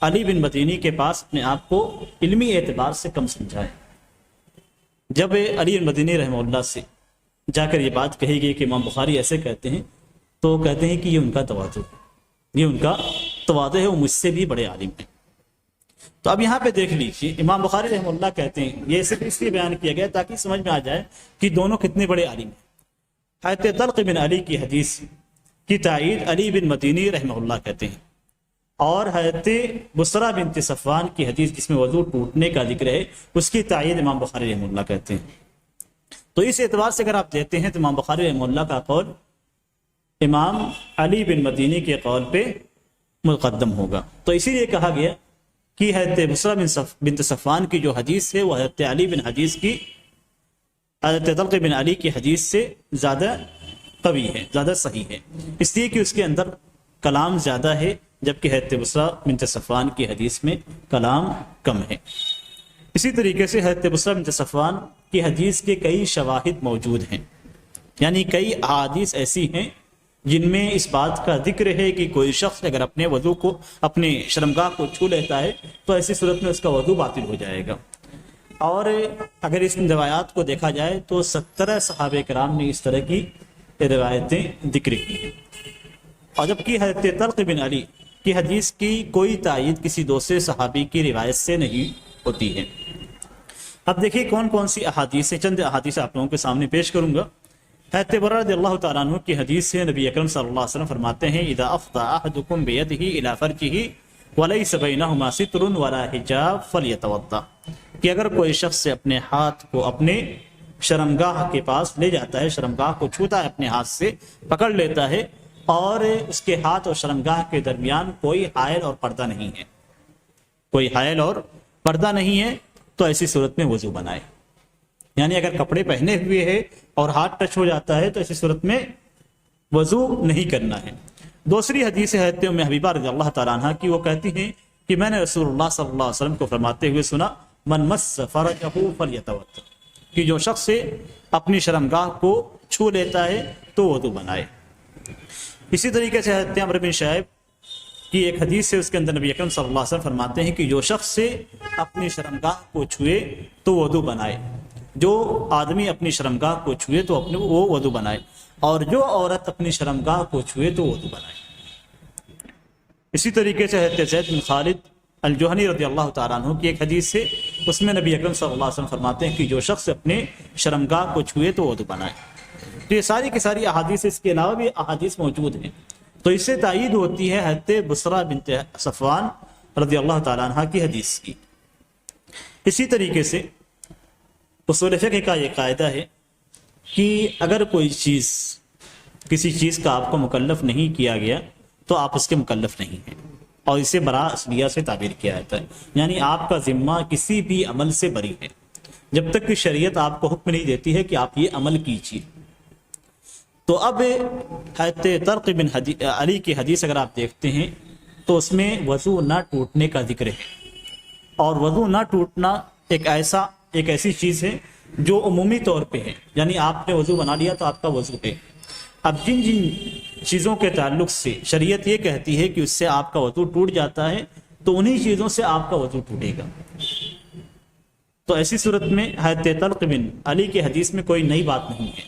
علی بن مدینی کے پاس اپنے آپ کو علمی اعتبار سے کم سمجھا ہے۔ جب علی بن مدینی رحمہ اللہ سے جا کر یہ بات کہی گئی کہ امام بخاری ایسے کہتے ہیں، تو کہتے ہیں کہ یہ ان کا تواضع ہے، وہ مجھ سے بھی بڑے عالم ہیں۔ تو اب یہاں پہ دیکھ لیجیے امام بخاری رحمہ اللہ کہتے ہیں، یہ صرف اس لیے بیان کیا گیا تاکہ سمجھ میں آ جائے کہ دونوں کتنے بڑے عالم ہیں۔ حضرت طلق بن علی کی حدیث کی تائید علی بن مدینی رحمہ اللہ کہتے ہیں، اور حضرت بصرہ بنت صفوان کی حدیث جس میں وضو ٹوٹنے کا ذکر ہے اس کی تائید امام بخاری رحمہ اللہ کہتے ہیں۔ تو اس اعتبار سے اگر آپ دیکھتے ہیں تو امام بخاری رحمہ اللہ کا قول امام علی بن مدینی کے قول پہ مقدم ہوگا۔ تو اسی لیے کہا گیا کہ حضرت بصرہ بنت صفوان کی جو حدیث ہے وہ حضرت طلق بن علی کی حدیث سے زیادہ قوی ہے، زیادہ صحیح ہے، اس لیے کہ اس کے اندر کلام زیادہ ہے، جبکہ حضرت بصرہ بنت صفوان کی حدیث میں کلام کم ہے۔ اسی طریقے سے حضرت بصرہ بنت صفوان کی حدیث کے کئی شواہد موجود ہیں، یعنی کئی احادیث ایسی ہیں جن میں اس بات کا ذکر ہے کہ کوئی شخص اگر اپنے وضو کو، اپنے شرمگاہ کو چھو لیتا ہے تو ایسی صورت میں اس کا وضو باطل ہو جائے گا۔ اور اگر اس روایات کو دیکھا جائے تو 17 صحابہ کرام نے اس طرح کی روایتیں ذکر کی ہیں، اور جبکہ حضرت طلق بن علی کی حدیث کی کوئی تائید کسی دوسرے صحابی کی روایت سے نہیں ہوتی ہے۔ اب دیکھیے کون کون سی احادیث ہیں، چند احادیث آپ لوگوں کے سامنے پیش کروں گا۔ حضرت برہ رضی اللہ تعالیٰ عنہ کی حدیث سے نبی اکرم صلی اللہ علیہ وسلم فرماتے ہیں اذا افضى احدكم بيده الى فرجه وَلَيْسَ بَيْنَهُمَا سِتْرٌ وَلَا حِجَابٌ فَلْيَتَوَضَّأْ، کہ اگر کوئی شخص اپنے ہاتھ کو اپنے شرمگاہ کے پاس لے جاتا ہے، شرمگاہ کو چھوتا ہے اپنے ہاتھ سے، پکڑ لیتا ہے، اور اس کے ہاتھ اور شرمگاہ کے درمیان کوئی حائل اور پردہ نہیں ہے، کوئی حائل اور پردہ نہیں ہے، تو ایسی صورت میں وضو بنائے۔ یعنی اگر کپڑے پہنے ہوئے ہے اور ہاتھ ٹچ ہو جاتا ہے تو ایسی صورت میں وضو نہیں کرنا ہے۔ دوسری حدیث ہے حضرت ام حبیبہ رضی اللہ تعالیٰ عنہ کی، وہ کہتی ہیں کہ میں نے رسول اللہ صلی اللہ علیہ وسلم کو فرماتے ہوئے سنا، من مس فرجہ فلیتوضأ، کہ جو شخص اپنی شرمگاہ کو چھو لیتا ہے تو وضو بنائے۔ اسی طریقے سے حضرت عمرو بن شعیب کی ایک حدیث ہے، اس کے اندر نبی اکرم صلی اللہ علیہ وسلم فرماتے ہیں کہ جو شخص اپنی شرمگاہ کو چھوئے تو وضو بنائے، جو آدمی اپنی شرمگاہ کو چھوئے تو وہ وضو بنائے، اور جو عورت اپنی شرمگاہ کو چھوئے تو وضو بنائے۔ اسی طریقے سے حضرت زید بن خالد الجہنی رضی اللہ تعالیٰ عنہ کی ایک حدیث ہے، اس میں نبی اکرم صلی اللہ علیہ وسلم فرماتے ہیں کہ جو شخص اپنے شرمگاہ کو چھوئے تو وضو بنائے۔ تو یہ ساری کی ساری احادیث، اس کے علاوہ بھی احادیث موجود ہیں، تو اس سے تائید ہوتی ہے حضرت بصرہ بنت صفوان رضی اللہ تعالیٰ عنہ کی حدیث کی۔ اسی طریقے سے اصول فقہ کا یہ قاعدہ ہے کہ اگر کوئی چیز، کسی چیز کا آپ کو مکلف نہیں کیا گیا تو آپ اس کے مکلف نہیں ہیں، اور اسے براء اصلیہ سے تعبیر کیا جاتا ہے، یعنی آپ کا ذمہ کسی بھی عمل سے بری ہے جب تک کہ شریعت آپ کو حکم نہیں دیتی ہے کہ آپ یہ عمل کیجیے۔ تو اب حضرت طرق بن علی کی حدیث اگر آپ دیکھتے ہیں تو اس میں وضو نہ ٹوٹنے کا ذکر ہے، اور وضو نہ ٹوٹنا ایک ایسی چیز ہے جو عمومی طور پہ ہے، یعنی آپ نے وضو بنا لیا تو آپ کا وضو ہے۔ اب جن چیزوں کے تعلق سے شریعت یہ کہتی ہے کہ اس سے آپ کا وضو ٹوٹ جاتا ہے تو انہی چیزوں سے آپ کا وضو ٹوٹے گا۔ تو ایسی صورت میں حضرت طلق بن علی کی حدیث میں کوئی نئی بات نہیں ہے،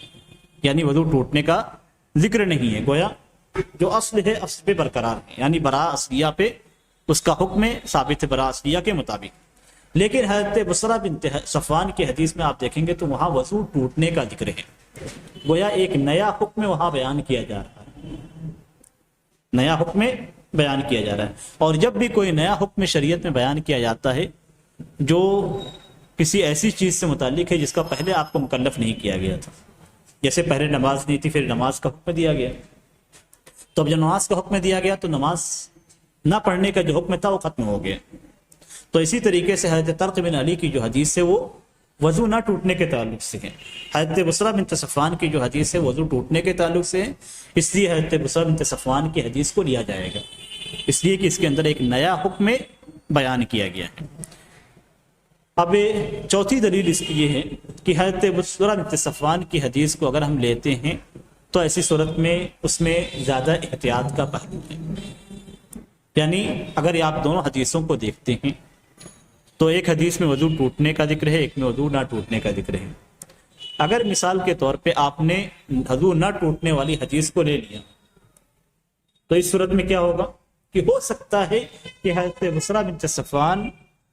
یعنی وضو ٹوٹنے کا ذکر نہیں ہے، گویا جو اصل ہے اصل پہ برقرار ہے، یعنی براء اصلیہ پہ اس کا حکم ثابت ہے، براء اصلیہ کے مطابق۔ لیکن حضرت بصرہ بنت صفوان کی حدیث میں آپ دیکھیں گے تو وہاں وضو ٹوٹنے کا ذکر ہے، گویا ایک نیا حکم وہاں بیان کیا جا رہا ہے، نیا حکم بیان کیا جا رہا ہے۔ اور جب بھی کوئی نیا حکم شریعت میں بیان کیا جاتا ہے جو کسی ایسی چیز سے متعلق ہے جس کا پہلے آپ کو مکلف نہیں کیا گیا تھا، جیسے پہلے نماز نہیں تھی پھر نماز کا حکم دیا گیا، تو اب جب نماز کا حکم دیا گیا تو نماز نہ پڑھنے کا جو حکم تھا وہ ختم ہو گیا۔ تو اسی طریقے سے حضرت طرق بن علی کی جو حدیث ہے وہ وضو نہ ٹوٹنے کے تعلق سے ہے، حضرت بصرہ بنت صفوان کی جو حدیث ہے وضو ٹوٹنے کے تعلق سے ہے، اس لیے حضرت بصرہ بنت صفوان کی حدیث کو لیا جائے گا، اس لیے کہ اس کے اندر ایک نیا حکم بیان کیا گیا ہے۔ اب چوتھی دلیل اس کی یہ ہے کہ حضرت بصرہ بنت صفوان کی حدیث کو اگر ہم لیتے ہیں تو ایسی صورت میں اس میں زیادہ احتیاط کا پہلو ہے، یعنی اگر آپ دونوں حدیثوں کو دیکھتے ہیں تو ایک حدیث میں وضو ٹوٹنے کا ذکر ہے، ایک میں وضو نہ ٹوٹنے کا ذکر ہے۔ اگر مثال کے طور پہ آپ نے وضو نہ ٹوٹنے والی حدیث کو لے لیا تو اس صورت میں کیا ہوگا کہ ہو سکتا ہے کہ حضرت بصرہ بنت صفوان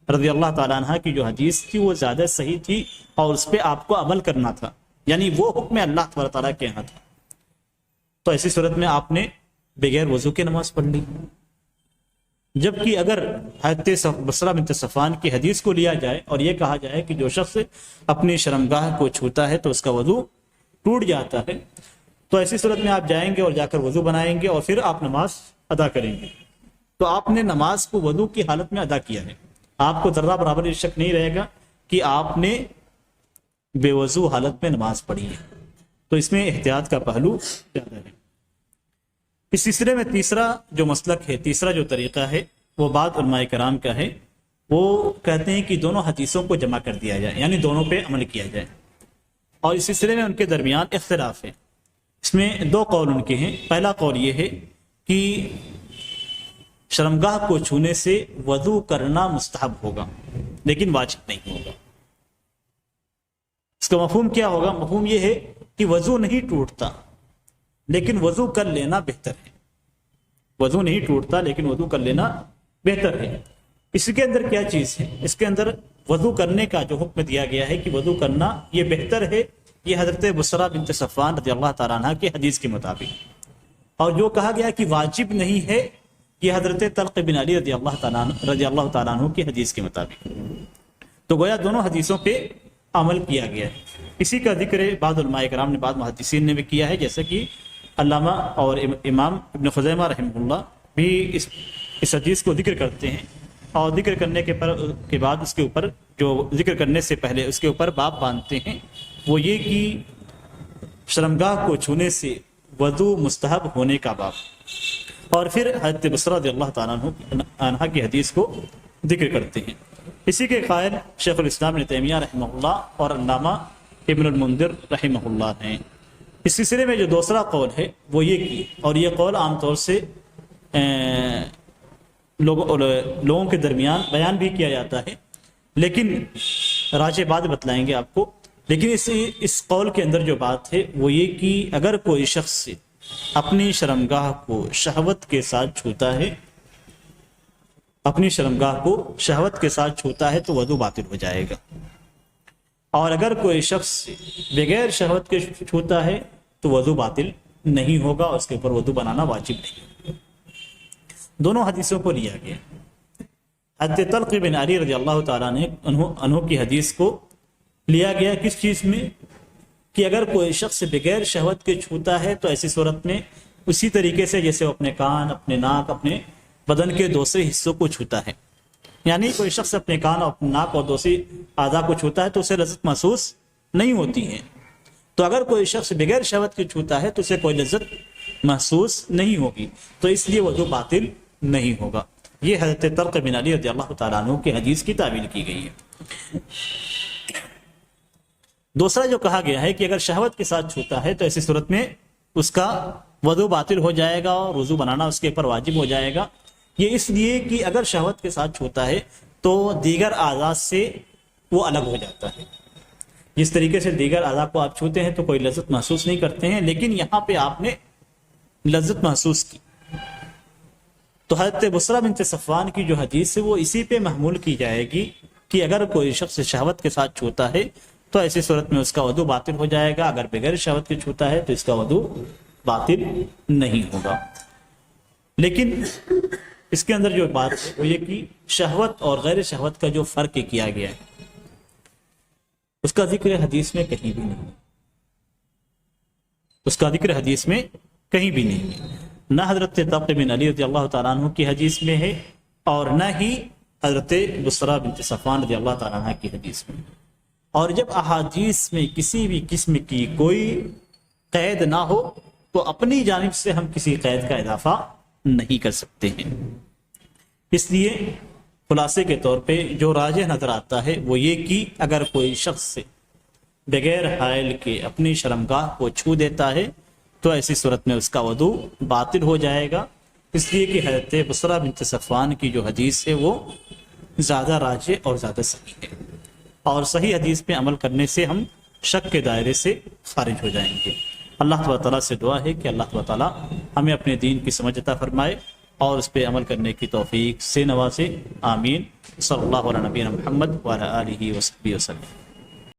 رضی اللہ تعالیٰ عنہ کی جو حدیث تھی وہ زیادہ صحیح تھی اور اس پہ آپ کو عمل کرنا تھا، یعنی وہ حکم اللہ تبارک تعالیٰ کے یہاں تھا، تو ایسی صورت میں آپ نے بغیر وضو کی نماز پڑھ لی۔ جبکہ اگر حضرت بصرہ بنت صفوان کی حدیث کو لیا جائے اور یہ کہا جائے کہ جو شخص اپنی شرمگاہ کو چھوتا ہے تو اس کا وضو ٹوٹ جاتا ہے، تو ایسی صورت میں آپ جائیں گے اور جا کر وضو بنائیں گے اور پھر آپ نماز ادا کریں گے، تو آپ نے نماز کو وضو کی حالت میں ادا کیا ہے، آپ کو ذرہ برابر یہ شک نہیں رہے گا کہ آپ نے بے وضو حالت میں نماز پڑھی ہے، تو اس میں احتیاط کا پہلو زیادہ ہے۔ اس سلسلے میں تیسرا جو مسلک ہے، تیسرا جو طریقہ ہے وہ بعض علماء کرام کا ہے، وہ کہتے ہیں کہ دونوں حدیثوں کو جمع کر دیا جائے، یعنی دونوں پہ عمل کیا جائے، اور اس سلسلے میں ان کے درمیان اختلاف ہے۔ اس میں دو قول ان کے ہیں۔ پہلا قول یہ ہے کہ شرمگاہ کو چھونے سے وضو کرنا مستحب ہوگا لیکن واجب نہیں ہوگا۔ اس کا مفہوم کیا ہوگا؟ مفہوم یہ ہے کہ وضو نہیں ٹوٹتا لیکن وضو کر لینا بہتر ہے، وضو نہیں ٹوٹتا لیکن وضو کر لینا بہتر ہے۔ اس کے اندر کیا چیز ہے؟ اس کے اندر وضو کرنے کا جو حکم دیا گیا ہے کہ وضو کرنا یہ بہتر ہے، یہ حضرت بصرہ بنت صفوان رضی اللہ تعالیٰ عنہ کی حدیث کے مطابق، اور جو کہا گیا کہ واجب نہیں ہے یہ حضرت طلق بن علی رضی اللہ تعالیٰ عنہ کی حدیث کے مطابق، تو گویا دونوں حدیثوں پہ عمل کیا گیا ہے۔ اسی کا ذکر بعض علماء کرام نے، بعض محدثین نے بھی کیا ہے، جیسے کہ علامہ اور امام ابن خزیمہ رحمہ اللہ بھی اس حدیث کو ذکر کرتے ہیں، اور ذکر کرنے کے بعد اس کے اوپر جو ذکر کرنے سے پہلے اس کے اوپر باب باندھتے ہیں، وہ یہ کہ شرمگاہ کو چھونے سے وضو مستحب ہونے کا باب، اور پھر حضرت بصرہ رضی اللہ تعالیٰ عنہ کی حدیث کو ذکر کرتے ہیں۔ اسی کے قائل شیخ الاسلام ابن تیمیہ رحمہ اللہ اور علامہ ابن المنذر رحمہ اللہ ہیں۔ اس سلسلے میں جو دوسرا قول ہے وہ یہ کہ، اور یہ قول عام طور سے لوگوں کے درمیان بیان بھی کیا جاتا ہے، لیکن راجح بات بتلائیں گے آپ کو، لیکن اس قول کے اندر جو بات ہے وہ یہ کہ اگر کوئی شخص اپنی شرمگاہ کو شہوت کے ساتھ چھوتا ہے، اپنی شرمگاہ کو شہوت کے ساتھ چھوتا ہے تو وضو باطل ہو جائے گا، اور اگر کوئی شخص بغیر شہوت کے چھوتا ہے تو وضو باطل نہیں ہوگا، اس کے اوپر وضو بنانا واجب نہیں۔ دونوں حدیثوں کو لیا گیا۔ حضرت طلق بن علی رضی اللہ تعالیٰ عنہ کی حدیث کو لیا گیا کس چیز میں؟ کہ اگر کوئی شخص بغیر شہوت کے چھوتا ہے تو ایسی صورت میں اسی طریقے سے جیسے وہ اپنے کان، اپنے ناک، اپنے بدن کے دوسرے حصوں کو چھوتا ہے، یعنی کوئی شخص اپنے کان اور اپنے ناک اور دوسری اعضاء کو چھوتا ہے تو اسے لذت محسوس نہیں ہوتی ہے، تو اگر کوئی شخص بغیر شہوت کے چھوتا ہے تو اسے کوئی لذت محسوس نہیں ہوگی، تو اس لیے وضو باطل نہیں ہوگا۔ یہ حضرت طلق بن علی رضی اللہ تعالیٰ عنہ کی حدیث کی تعویل کی گئی ہے۔ دوسرا جو کہا گیا ہے کہ اگر شہوت کے ساتھ چھوتا ہے تو ایسی صورت میں اس کا وضو باطل ہو جائے گا اور وضو بنانا اس کے اوپر واجب ہو جائے گا، یہ اس لیے کہ اگر شہوت کے ساتھ چھوتا ہے تو دیگر اعضاء سے وہ الگ ہو جاتا ہے۔ جس طریقے سے دیگر اعضاء کو آپ چھوتے ہیں تو کوئی لذت محسوس نہیں کرتے ہیں، لیکن یہاں پہ آپ نے لذت محسوس کی، تو حضرت بصرہ بنت صفوان کی جو حدیث ہے وہ اسی پہ محمول کی جائے گی کہ اگر کوئی شخص شہوت کے ساتھ چھوتا ہے تو ایسی صورت میں اس کا وضو باطل ہو جائے گا، اگر بغیر شہوت کے چھوتا ہے تو اس کا وضو باطل نہیں ہوگا۔ لیکن اس کے اندر جو بات ہے وہ یہ کہ شہوت اور غیر شہوت کا جو فرق کیا گیا ہے اس کا ذکر حدیث میں کہیں بھی نہیں، اس کا ذکر حدیث میں کہیں بھی نہیں ہے، نہ حضرت طلق بن علی رضی اللہ تعالیٰ عنہ کی حدیث میں ہے اور نہ ہی حضرت بصرہ بنت صفوان رضی اللہ تعالیٰ عنہ کی حدیث میں۔ اور جب احادیث میں کسی بھی قسم کی کوئی قید نہ ہو تو اپنی جانب سے ہم کسی قید کا اضافہ نہیں کر سکتے ہیں، اس لیے خلاصے کے طور پہ جو راجح نظر آتا ہے وہ یہ کہ اگر کوئی شخص بغیر حائل کے اپنی شرمگاہ کو چھو دیتا ہے تو ایسی صورت میں اس کا وضو باطل ہو جائے گا، اس لیے کہ حضرت بصرہ بنت صفوان کی جو حدیث ہے وہ زیادہ راجح اور زیادہ صحیح ہے، اور صحیح حدیث پہ عمل کرنے سے ہم شک کے دائرے سے خارج ہو جائیں گے۔ اللہ تعالیٰ سے دعا ہے کہ اللہ تعالیٰ ہمیں اپنے دین کی سمجھ عطا فرمائے اور اس پہ عمل کرنے کی توفیق سے نوازے، آمین۔ صلی اللہ علیہ نبینا محمد وعلی آلہ وصحبہ وسلم۔